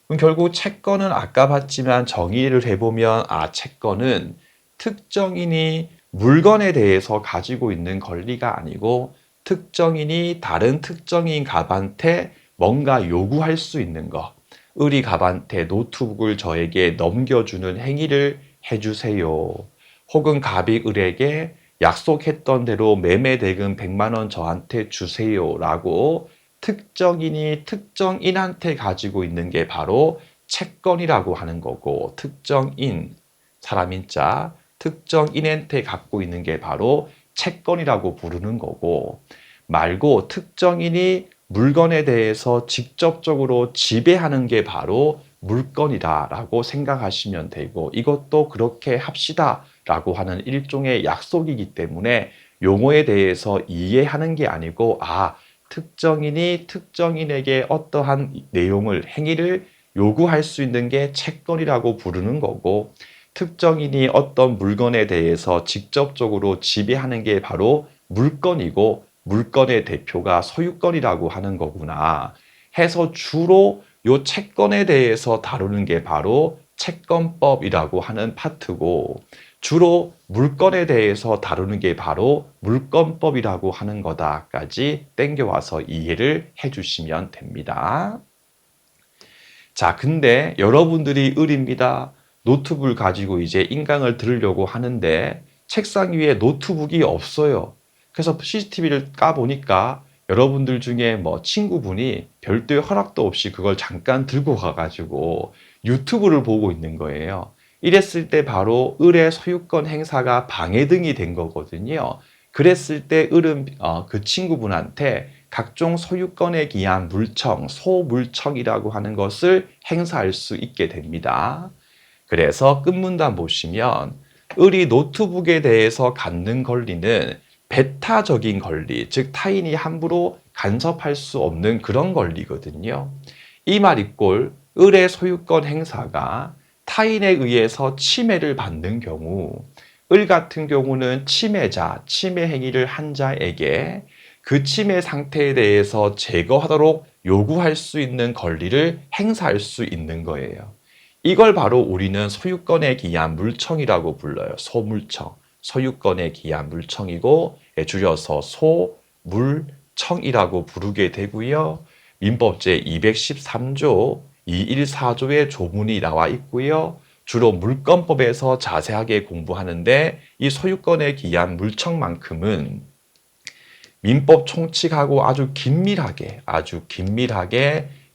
그럼 결국 채권은 아까 봤지만 정의를 해보면 채권은 특정인이 물건에 대해서 가지고 있는 권리가 아니고 특정인이 다른 특정인 갑한테 뭔가 요구할 수 있는 것. 을이 갑한테 노트북을 저에게 넘겨주는 행위를 해주세요. 혹은 갑이 을에게 약속했던 대로 매매대금 100만 원 저한테 주세요 라고 특정인이 특정인한테 가지고 있는 게 바로 채권이라고 하는 거고, 특정인, 사람인자, 특정인한테 갖고 있는 게 바로 채권이라고 부르는 거고, 말고 특정인이 물건에 대해서 직접적으로 지배하는 게 바로 물건이다라고 생각하시면 되고, 이것도 그렇게 합시다라고 하는 일종의 약속이기 때문에 용어에 대해서 이해하는 게 아니고 특정인이 특정인에게 어떠한 내용을, 행위를 요구할 수 있는 게 채권이라고 부르는 거고, 특정인이 어떤 물건에 대해서 직접적으로 지배하는 게 바로 물건이고, 물건의 대표가 소유권이라고 하는 거구나 해서 주로 요 채권에 대해서 다루는 게 바로 채권법이라고 하는 파트고, 주로 물건에 대해서 다루는 게 바로 물건법이라고 하는 거다까지 땡겨와서 이해를 해주시면 됩니다. 자, 근데 여러분들이 을입니다. 노트북을 가지고 이제 인강을 들으려고 하는데 책상 위에 노트북이 없어요. 그래서 CCTV를 까보니까 여러분들 중에 뭐 친구분이 별도의 허락도 없이 그걸 잠깐 들고 가가지고 유튜브를 보고 있는 거예요. 이랬을 때 바로 을의 소유권 행사가 방해등이 된 거거든요. 그랬을 때 을은 그 친구분한테 각종 소유권에 기한 물청, 소물청이라고 하는 것을 행사할 수 있게 됩니다. 그래서 끝문단 보시면 을이 노트북에 대해서 갖는 권리는 배타적인 권리, 즉 타인이 함부로 간섭할 수 없는 그런 권리거든요. 이 말이꼴 을의 소유권 행사가 타인에 의해서 침해를 받는 경우 을 같은 경우는 침해자, 침해 행위를 한 자에게 그 침해 상태에 대해서 제거하도록 요구할 수 있는 권리를 행사할 수 있는 거예요. 이걸 바로 우리는 소유권에 기한 물청이라고 불러요. 소물청. 소유권에 기한 물청이고 줄여서 소물청이라고 부르게 되고요. 민법 제213조 214조의 조문이 나와 있고요. 주로 물권법에서 자세하게 공부하는데 이 소유권에 기한 물청만큼은 민법 총칙하고 아주 긴밀하게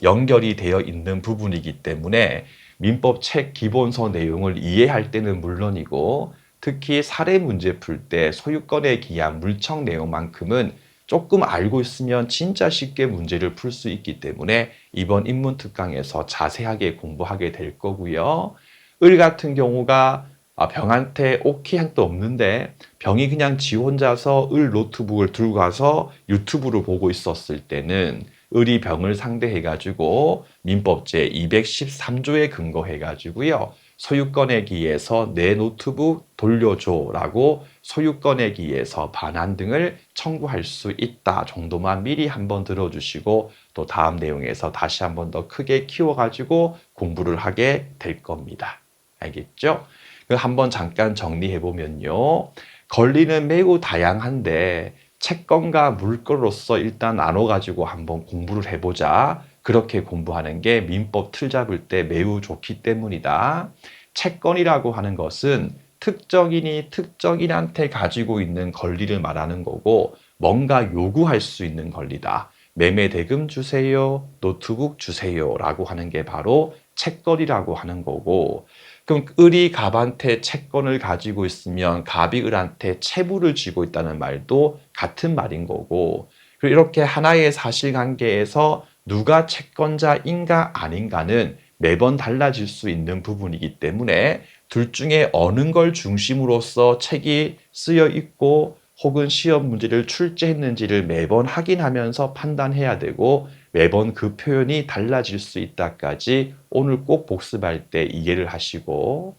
연결이 되어 있는 부분이기 때문에 민법 책 기본서 내용을 이해할 때는 물론이고 특히 사례 문제 풀 때 소유권에 기한 물청 내용만큼은 조금 알고 있으면 진짜 쉽게 문제를 풀 수 있기 때문에 이번 인문특강에서 자세하게 공부하게 될 거고요. 을 같은 경우가 병한테 오케이 한 도 없는데 병이 그냥 지 혼자서 을 노트북을 들고 가서 유튜브를 보고 있었을 때는 을이 병을 상대해가지고 민법 제213조에 근거해가지고요. 소유권에 기해서 내 노트북 돌려줘라고 소유권에 기해서 반환 등을 청구할 수 있다 정도만 미리 한번 들어주시고 또 다음 내용에서 다시 한번 더 크게 키워가지고 공부를 하게 될 겁니다. 알겠죠? 한번 잠깐 정리해보면요. 권리는 매우 다양한데 채권과 물권으로서 일단 나눠가지고 한번 공부를 해보자. 그렇게 공부하는 게 민법 틀 잡을 때 매우 좋기 때문이다. 채권이라고 하는 것은 특정인이 특정인한테 가지고 있는 권리를 말하는 거고 뭔가 요구할 수 있는 권리다. 매매 대금 주세요, 노트북 주세요 라고 하는 게 바로 채권이라고 하는 거고 그럼 을이 갑한테 채권을 가지고 있으면 갑이 을한테 채무를 쥐고 있다는 말도 같은 말인 거고 그리고 이렇게 하나의 사실관계에서 누가 채권자인가 아닌가는 매번 달라질 수 있는 부분이기 때문에 둘 중에 어느 걸 중심으로써 책이 쓰여 있고 혹은 시험 문제를 출제했는지를 매번 확인하면서 판단해야 되고 매번 그 표현이 달라질 수 있다까지 오늘 꼭 복습할 때 이해를 하시고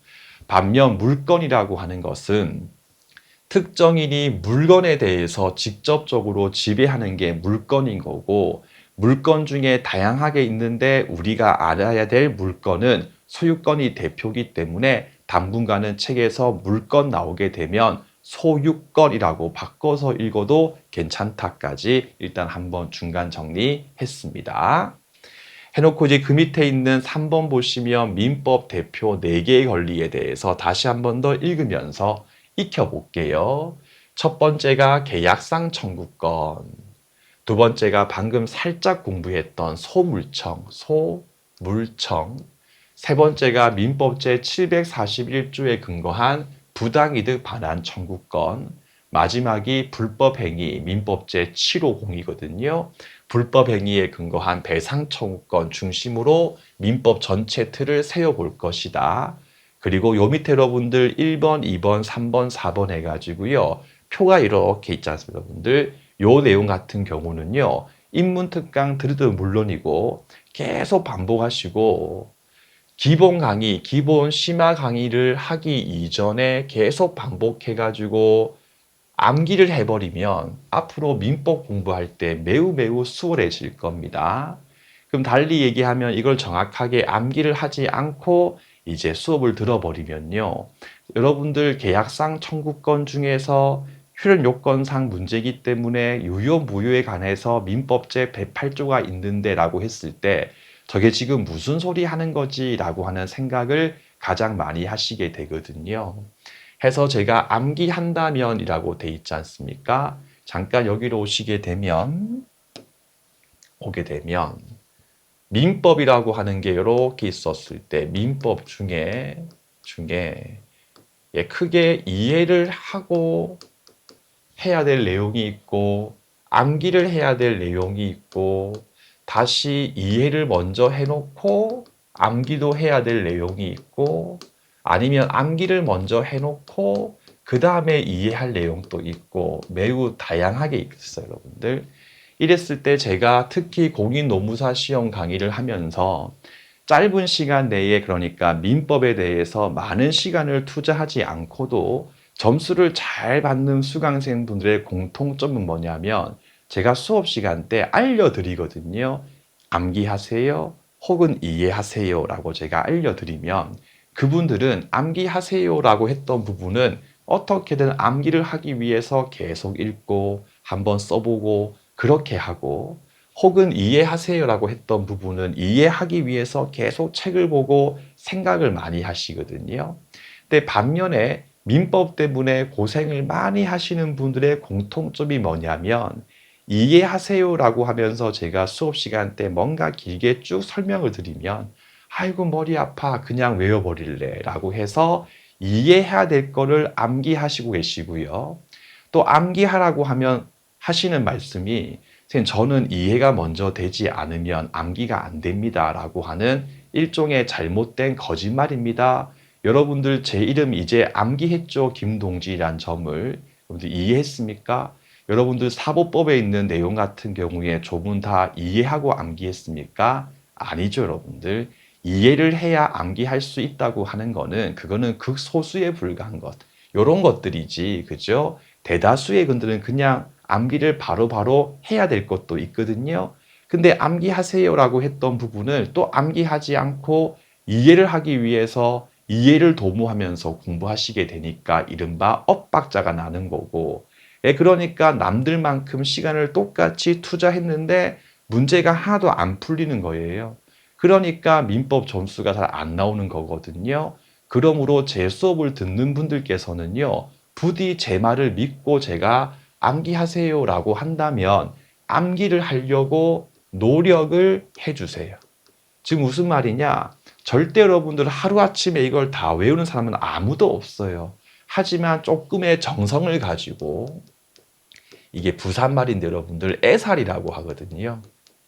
반면 물건이라고 하는 것은 특정인이 물건에 대해서 직접적으로 지배하는 게 물건인 거고 물건 중에 다양하게 있는데 우리가 알아야 될 물건은 소유권이 대표이기 때문에 당분간은 책에서 물건 나오게 되면 소유권이라고 바꿔서 읽어도 괜찮다까지 일단 한번 중간 정리했습니다. 해놓고 이제 그 밑에 있는 3번 보시면 민법 대표 4개의 권리에 대해서 다시 한번 더 읽으면서 익혀볼게요. 첫 번째가 계약상 청구권, 두 번째가 방금 살짝 공부했던 소물청, 세 번째가 민법 제741조에 근거한 부당이득 반환 청구권, 마지막이 불법행위, 민법 제750이거든요. 불법행위에 근거한 배상 청구권 중심으로 민법 전체 틀을 세워볼 것이다. 그리고 요 밑에 여러분들 1번, 2번, 3번, 4번 해가지고요. 표가 이렇게 있지 않습니까, 여러분들? 요 내용 같은 경우는요. 인문특강 들으도 물론이고 계속 반복하시고 기본 강의, 기본 심화 강의를 하기 이전에 계속 반복해가지고 암기를 해버리면 앞으로 민법 공부할 때 매우 수월해질 겁니다. 그럼 달리 얘기하면 이걸 정확하게 암기를 하지 않고 이제 수업을 들어버리면요. 여러분들 계약상 청구권 중에서 효력 요건상 문제이기 때문에 유효 무효에 관해서 민법 제108조가 있는데 라고 했을 때 저게 지금 무슨 소리 하는 거지 라고 하는 생각을 가장 많이 하시게 되거든요. 해서 제가 암기한다면이라고 돼 있지 않습니까? 잠깐 여기로 오게 되면 민법이라고 하는 게 이렇게 있었을 때 민법 중에 크게 이해를 하고 해야 될 내용이 있고 암기를 해야 될 내용이 있고 다시 이해를 먼저 해놓고 암기도 해야 될 내용이 있고 아니면 암기를 먼저 해놓고 그 다음에 이해할 내용도 있고 매우 다양하게 있어요, 여러분들. 이랬을 때 제가 특히 공인노무사 시험 강의를 하면서 짧은 시간 내에 그러니까 민법에 대해서 많은 시간을 투자하지 않고도 점수를 잘 받는 수강생분들의 공통점은 뭐냐면 제가 수업 시간 때 알려드리거든요. 암기하세요. 혹은 이해하세요. 라고 제가 알려드리면 그분들은 암기하세요. 라고 했던 부분은 어떻게든 암기를 하기 위해서 계속 읽고 한번 써보고 그렇게 하고 혹은 이해하세요라고 했던 부분은 이해하기 위해서 계속 책을 보고 생각을 많이 하시거든요. 근데 반면에 민법 때문에 고생을 많이 하시는 분들의 공통점이 뭐냐면 이해하세요라고 하면서 제가 수업 시간 때 뭔가 길게 쭉 설명을 드리면 아이고 머리 아파 그냥 외워버릴래 라고 해서 이해해야 될 거를 암기하시고 계시고요. 또 암기하라고 하면 하시는 말씀이 선생님, 저는 이해가 먼저 되지 않으면 암기가 안 됩니다. 라고 하는 일종의 잘못된 거짓말입니다. 여러분들 제 이름 이제 암기했죠? 김동지란 점을 여러분들 이해했습니까? 여러분들 사법법에 있는 내용 같은 경우에 조문 다 이해하고 암기했습니까? 아니죠, 여러분들. 이해를 해야 암기할 수 있다고 하는 거는 그거는 극소수에 불과한 것. 이런 것들이지, 그죠? 대다수의 분들은 그냥 암기를 바로바로 해야 될 것도 있거든요. 근데 암기하세요라고 했던 부분을 또 암기하지 않고 이해를 하기 위해서 이해를 도모하면서 공부하시게 되니까 이른바 엇박자가 나는 거고 그러니까 남들만큼 시간을 똑같이 투자했는데 문제가 하나도 안 풀리는 거예요. 그러니까 민법 점수가 잘 안 나오는 거거든요. 그러므로 제 수업을 듣는 분들께서는요. 부디 제 말을 믿고 제가 암기하세요라고 한다면 암기를 하려고 노력을 해주세요. 지금 무슨 말이냐? 절대 여러분들 하루아침에 이걸 다 외우는 사람은 아무도 없어요. 하지만 조금의 정성을 가지고 이게 부산말인데 여러분들 애살이라고 하거든요.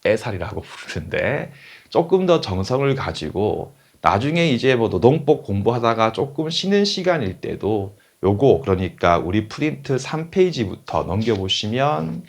애살이라고 부르는데 조금 더 정성을 가지고 나중에 이제 뭐 노동법 공부하다가 조금 쉬는 시간일 때도 요거 그러니까 우리 프린트 3페이지부터 넘겨보시면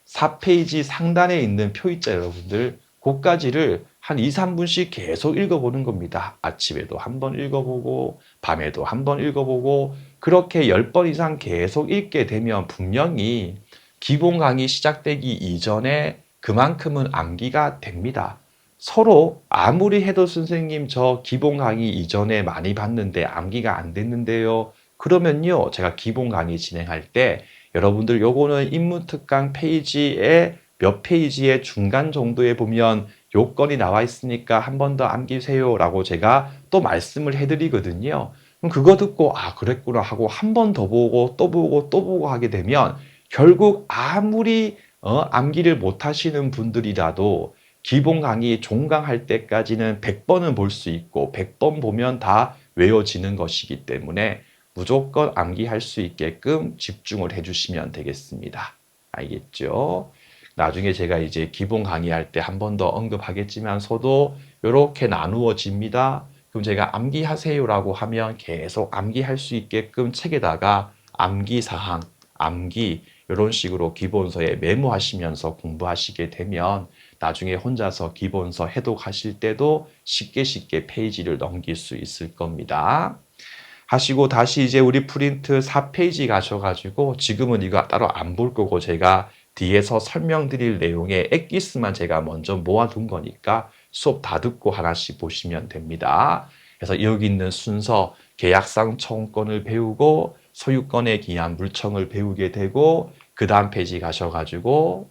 4페이지 상단에 있는 표 있죠, 여러분들. 그까지를 한 2, 3분씩 계속 읽어보는 겁니다. 아침에도 한번 읽어보고 밤에도 한번 읽어보고 그렇게 10번 이상 계속 읽게 되면 분명히 기본 강의 시작되기 이전에 그만큼은 암기가 됩니다. 서로 아무리 해도 선생님 저 기본 강의 이전에 많이 봤는데 암기가 안 됐는데요. 그러면요, 제가 기본 강의 진행할 때 여러분들 요거는 인문특강 페이지에 몇 페이지의 중간 정도에 보면 요건이 나와 있으니까 한 번 더 암기세요 라고 제가 또 말씀을 해드리거든요. 그럼 그거 듣고 아 그랬구나 하고 한 번 더 보고 또 보고 또 보고 하게 되면 결국 아무리 암기를 못 하시는 분들이라도 기본 강의 종강할 때까지는 100번은 볼 수 있고 100번 보면 다 외워지는 것이기 때문에 무조건 암기할 수 있게끔 집중을 해주시면 되겠습니다. 알겠죠? 나중에 제가 이제 기본 강의할 때 한 번 더 언급하겠지만서도 이렇게 나누어집니다. 그럼 제가 암기하세요라고 하면 계속 암기할 수 있게끔 책에다가 암기사항, 암기 이런 식으로 기본서에 메모하시면서 공부하시게 되면 나중에 혼자서 기본서 해독하실 때도 쉽게 페이지를 넘길 수 있을 겁니다. 하시고 다시 이제 우리 프린트 4페이지 가셔가지고 지금은 이거 따로 안 볼 거고 제가 뒤에서 설명드릴 내용의 엑기스만 제가 먼저 모아둔 거니까 수업 다 듣고 하나씩 보시면 됩니다. 그래서 여기 있는 순서 계약상 청구권을 배우고 소유권에 기한 물청을 배우게 되고 그 다음 페이지 가셔가지고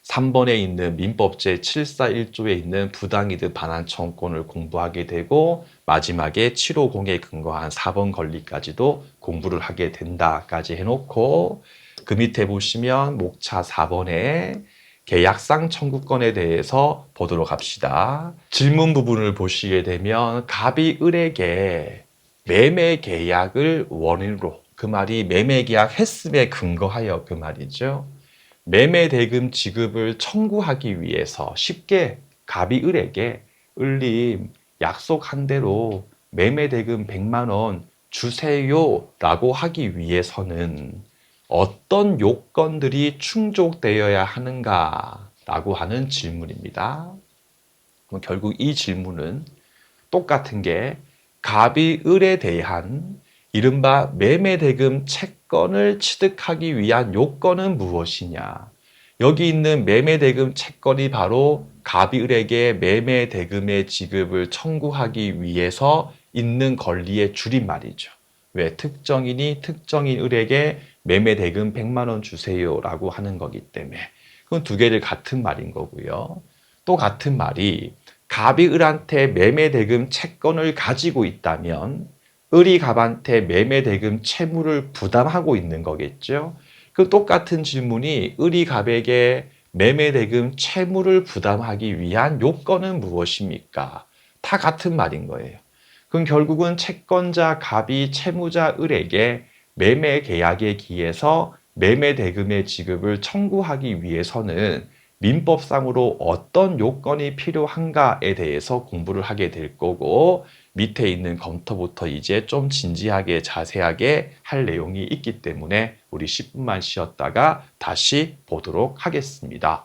3번에 있는 민법 제741조에 있는 부당이득 반환청구권을 공부하게 되고 마지막에 750에 근거한 4번 권리까지도 공부를 하게 된다까지 해놓고 그 밑에 보시면 목차 4번에 계약상 청구권에 대해서 보도록 합시다. 질문 부분을 보시게 되면 갑이 을에게 매매 계약을 원인으로, 그 말이 매매 계약 했음에 근거하여 그 말이죠. 매매 대금 지급을 청구하기 위해서 쉽게 갑이 을에게 을님 약속한 대로 매매 대금 100만 원 주세요 라고 하기 위해서는 어떤 요건들이 충족되어야 하는가 라고 하는 질문입니다. 그럼 결국 이 질문은 똑같은 게 갑이 을에 대한 이른바 매매대금 채권을 취득하기 위한 요건은 무엇이냐. 여기 있는 매매대금 채권이 바로 갑이 을에게 매매대금의 지급을 청구하기 위해서 있는 권리의 줄임말이죠. 왜? 특정인이 특정인 을에게 매매대금 100만 원 주세요 라고 하는 거기 때문에 그건 두 개를 같은 말인 거고요. 또 같은 말이 갑이 을한테 매매대금 채권을 가지고 있다면 을이 갑한테 매매대금 채무를 부담하고 있는 거겠죠. 그 똑같은 질문이 을이 갑에게 매매대금 채무를 부담하기 위한 요건은 무엇입니까? 다 같은 말인 거예요. 그럼 결국은 채권자 갑이 채무자 을에게 매매 계약에 기해서 매매대금의 지급을 청구하기 위해서는 민법상으로 어떤 요건이 필요한가에 대해서 공부를 하게 될 거고 밑에 있는 검토부터 이제 좀 진지하게 자세하게 할 내용이 있기 때문에 우리 10분만 쉬었다가 다시 보도록 하겠습니다.